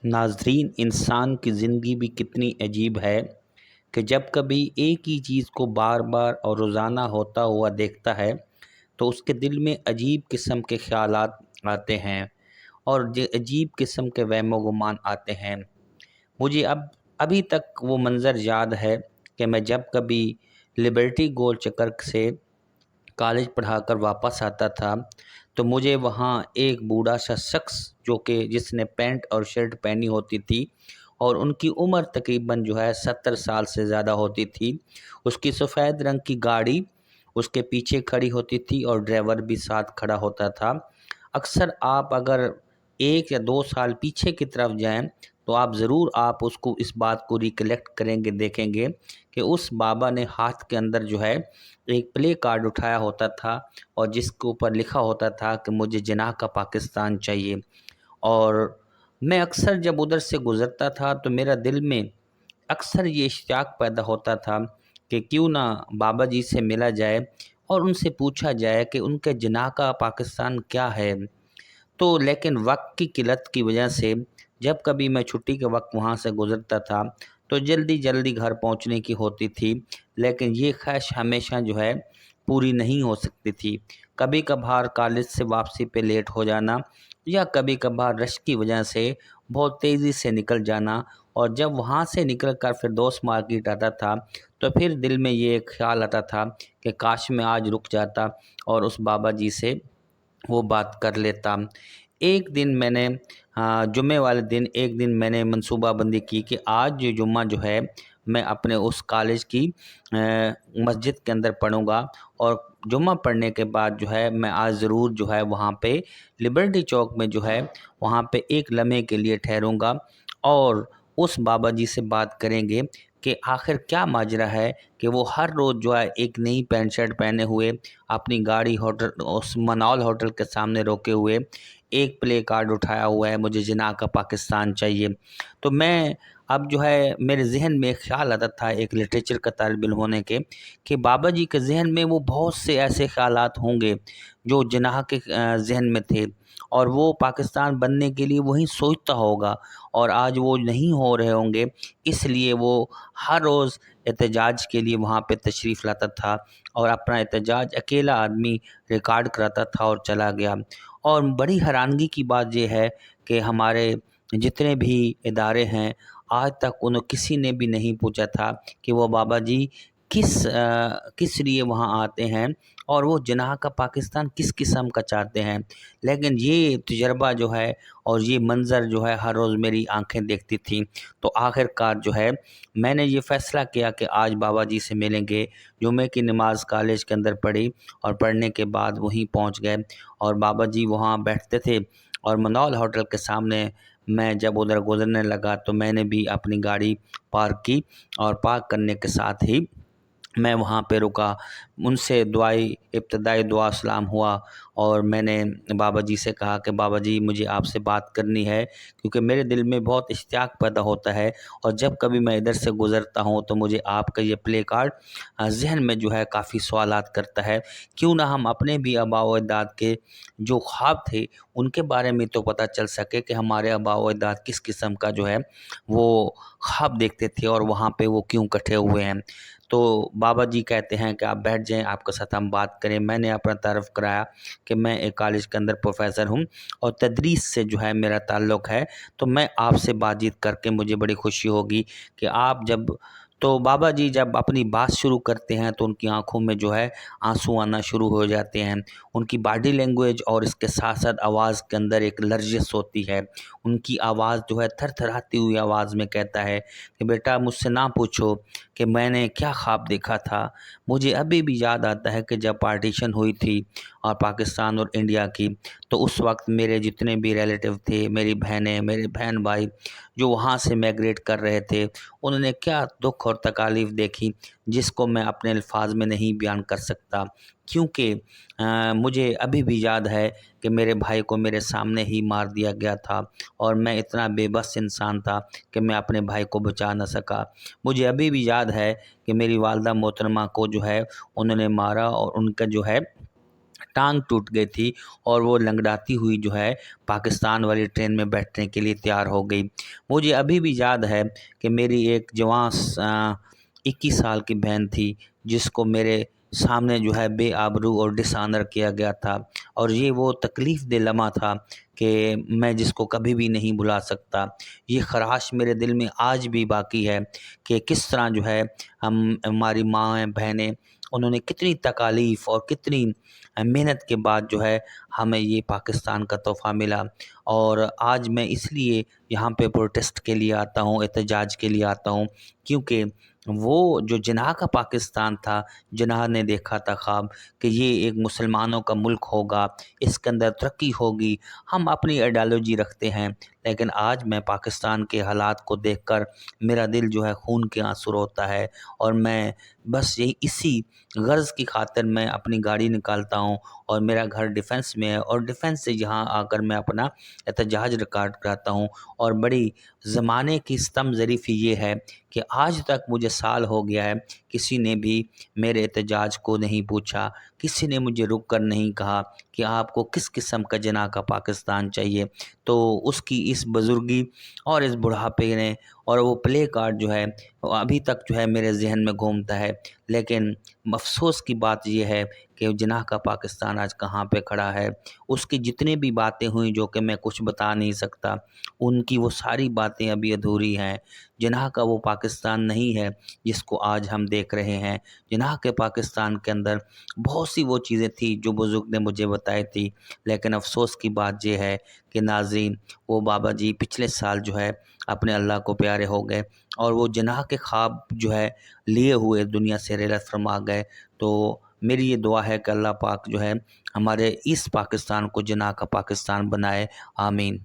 नाज़रीन, इंसान की ज़िंदगी भी कितनी अजीब है कि जब कभी एक ही चीज़ को बार बार और रोज़ाना होता हुआ देखता है तो उसके दिल में अजीब किस्म के ख़यालात आते हैं और अजीब किस्म के वहमो गुमान आते हैं। मुझे अब अभी तक वो मंज़र याद है कि मैं जब कभी लिबर्टी गोल चक्कर से कॉलेज पढ़ाकर वापस आता था तो मुझे वहाँ एक बूढ़ा सा शख्स जिसने पैंट और शर्ट पहनी होती थी और उनकी उम्र तकरीबन 70 साल से ज़्यादा होती थी। उसकी सफ़ेद रंग की गाड़ी उसके पीछे खड़ी होती थी और ड्राइवर भी साथ खड़ा होता था। अक्सर आप अगर 1 या 2 साल पीछे की तरफ जाएं तो आप ज़रूर आप उसको इस बात को रिकलेक्ट करेंगे, देखेंगे कि उस बाबा ने हाथ के अंदर एक प्ले कार्ड उठाया होता था और जिसके ऊपर लिखा होता था कि मुझे जिनाह का पाकिस्तान चाहिए। और मैं अक्सर जब उधर से गुज़रता था तो मेरा दिल में अक्सर ये इश्तियाक पैदा होता था कि क्यों ना बाबा जी से मिला जाए और उनसे पूछा जाए कि उनके जिनाह का पाकिस्तान क्या है। तो लेकिन वक्त की किल्लत की वजह से जब कभी मैं छुट्टी के वक्त वहाँ से गुज़रता था तो जल्दी जल्दी घर पहुँचने की होती थी, लेकिन ये ख्वाहिश हमेशा पूरी नहीं हो सकती थी। कभी कभार कॉलेज से वापसी पे लेट हो जाना या कभी कभार रश की वजह से बहुत तेज़ी से निकल जाना, और जब वहाँ से निकल कर फिर दोस्त मार्केट आता था तो फिर दिल में ये एक ख्याल आता था कि काश मैं आज रुक जाता और उस बाबा जी से वो बात कर लेता। एक दिन मैंने जुम्मे वाले दिन एक दिन मैंने मनसूबाबंदी की कि आज जुम्मा मैं अपने उस कॉलेज की मस्जिद के अंदर पढ़ूँगा और जुम्मा पढ़ने के बाद मैं आज ज़रूर वहाँ पे लिबर्टी चौक में वहाँ पे एक लम्हे के लिए ठहरूँगा और उस बाबा जी से बात करेंगे कि आखिर क्या माजरा है कि वो हर रोज़ एक नई पैंट शर्ट पहने हुए अपनी गाड़ी होटल उस मनॉल होटल के सामने रोके हुए एक प्ले कार्ड उठाया हुआ है, मुझे जिनाह का पाकिस्तान चाहिए। तो मैं अब मेरे जहन में एक ख्याल आता था एक लिटरेचर का तालिब इल्म होने के कि बाबा जी के जहन में वो बहुत से ऐसे ख्यालात होंगे जो जिनाह के जहन में थे और वो पाकिस्तान बनने के लिए वही सोचता होगा और आज वो नहीं हो रहे होंगे, इसलिए वो हर रोज़ एहतजाज के लिए वहाँ पे तशरीफ़ लाता था और अपना एहतजाज अकेला आदमी रिकॉर्ड कराता था और चला गया। और बड़ी हैरानगी की बात ये है कि हमारे जितने भी इदारे हैं आज तक उन्हें किसी ने भी नहीं पूछा था कि वो बाबा जी किस लिए वहाँ आते हैं और वो जिनाह का पाकिस्तान किस किस्म का चाहते हैं। लेकिन ये तजर्बा और ये मंज़र हर रोज़ मेरी आंखें देखती थी। तो आखिरकार मैंने ये फ़ैसला किया कि आज बाबा जी से मिलेंगे। जुमे की नमाज़ कॉलेज के अंदर पढ़ी और पढ़ने के बाद वहीं पहुंच गए और बाबा जी वहाँ बैठते थे और मनॉल होटल के सामने मैं जब उधर गुज़रने लगा तो मैंने भी अपनी गाड़ी पार्क की और पार्क करने के साथ ही मैं वहाँ पे रुका। उनसे इब्तदाई दुआ सलाम हुआ और मैंने बाबा जी से कहा कि बाबा जी मुझे आपसे बात करनी है, क्योंकि मेरे दिल में बहुत इश्तियाक पैदा होता है और जब कभी मैं इधर से गुज़रता हूँ तो मुझे आपका ये प्ले कार्ड ज़हन में काफ़ी सवालात करता है। क्यों ना हम अपने भी आबा व अजदाद के जो ख्वाब थे उनके बारे में तो पता चल सके कि हमारे आबा व अजदाद किस किस्म का वो ख्वाब देखते थे और वहाँ पे वो क्यों इकट्ठे हुए हैं। तो बाबा जी कहते हैं कि आप बैठ जाएं, आपके साथ हम बात करें। मैंने अपना तारफ़ कराया कि मैं एक कॉलेज के अंदर प्रोफेसर हूं और तदरीस से मेरा ताल्लुक़ है, तो मैं आपसे बातचीत करके मुझे बड़ी खुशी होगी कि आप जब तो बाबा जी जब अपनी बात शुरू करते हैं तो उनकी आंखों में आंसू आना शुरू हो जाते हैं। उनकी बॉडी लैंग्वेज और इसके साथ साथ आवाज़ के अंदर एक लर्जिश होती है। उनकी आवाज़ थरथराती हुई आवाज़ में कहता है कि बेटा मुझसे ना पूछो कि मैंने क्या ख्वाब देखा था। मुझे अभी भी याद आता है कि जब पार्टीशन हुई थी और पाकिस्तान और इंडिया की, तो उस वक्त मेरे जितने भी रिलेटिव थे, मेरी बहनें, मेरे बहन भाई जो वहाँ से माइग्रेट कर रहे थे, उन्होंने क्या दुख और तकालीफ़ देखी जिसको मैं अपने अल्फाज में नहीं बयान कर सकता। क्योंकि मुझे अभी भी याद है कि मेरे भाई को मेरे सामने ही मार दिया गया था और मैं इतना बेबस इंसान था कि मैं अपने भाई को बचा न सका। मुझे अभी भी याद है कि मेरी वालदा मोहतरमा को उन्होंने मारा और उनका टांग टूट गई थी और वो लंगड़ाती हुई जो है पाकिस्तान वाली ट्रेन में बैठने के लिए तैयार हो गई। मुझे अभी भी याद है कि मेरी एक जवान 21 साल की बहन थी, जिसको मेरे सामने जो है बेआबरू और डिसऑनर किया गया था, और ये वो तकलीफ़ दे लम्हा था कि मैं जिसको कभी भी नहीं भुला सकता। ये ख़राश मेरे दिल में आज भी बाकी है कि किस तरह जो है हमारी माँएँ, बहनें, उन्होंने कितनी तकालीफ़ और कितनी मेहनत के बाद जो है हमें ये पाकिस्तान का तोहफ़ा मिला। और आज मैं इसलिए यहाँ पे प्रोटेस्ट के लिए आता हूँ, एहतजाज के लिए आता हूँ, क्योंकि वो जो जिन्हा का पाकिस्तान था, जिन्हा ने देखा था ख्वाब कि ये एक मुसलमानों का मुल्क होगा, इसके अंदर तरक्की होगी, हम अपनी आइडियोलॉजी रखते हैं, लेकिन आज मैं पाकिस्तान के हालात को देखकर मेरा दिल जो है खून के आंसू रोता है। और मैं बस यही इसी गर्ज़ की खातिर मैं अपनी गाड़ी निकालता हूँ, और मेरा घर डिफेंस में है, और डिफेंस से यहाँ आकर मैं अपना एहतजाज रिकॉर्ड कराता हूँ। और बड़ी ज़माने की सितम ज़रीफ़ी ये है कि आज तक मुझे साल हो गया है, किसी ने भी मेरे एहतजाज को नहीं पूछा, किसी ने मुझे रुक कर नहीं कहा कि आपको किस किस्म का जना का पाकिस्तान चाहिए। तो उसकी इस बुज़ुर्गी और इस बुढ़ापे ने और वो प्ले कार्ड जो है वो अभी तक जो है मेरे ज़हन में घूमता है। लेकिन अफ़सोस की बात ये है कि जिन्हा का पाकिस्तान आज कहाँ पे खड़ा है। उसकी जितनी भी बातें हुई जो कि मैं कुछ बता नहीं सकता, उनकी वो सारी बातें अभी अधूरी हैं। जिन्हा का वो पाकिस्तान नहीं है जिसको आज हम देख रहे हैं। जिन्हा के पाकिस्तान के अंदर बहुत सी वो चीज़ें थी जो बुज़ुर्ग ने मुझे बताई थी, लेकिन अफ़सोस की बात ये है कि नाज़रीन, वो बाबा जी पिछले साल जो है अपने अल्लाह को प्यारे हो गए, और वो जिन्हा के ख्वाब जो है लिए हुए दुनिया से रेलत फरमा गए। तो मेरी ये दुआ है कि अल्लाह पाक जो है हमारे इस पाकिस्तान को जिन्हा का पाकिस्तान बनाए। आमीन।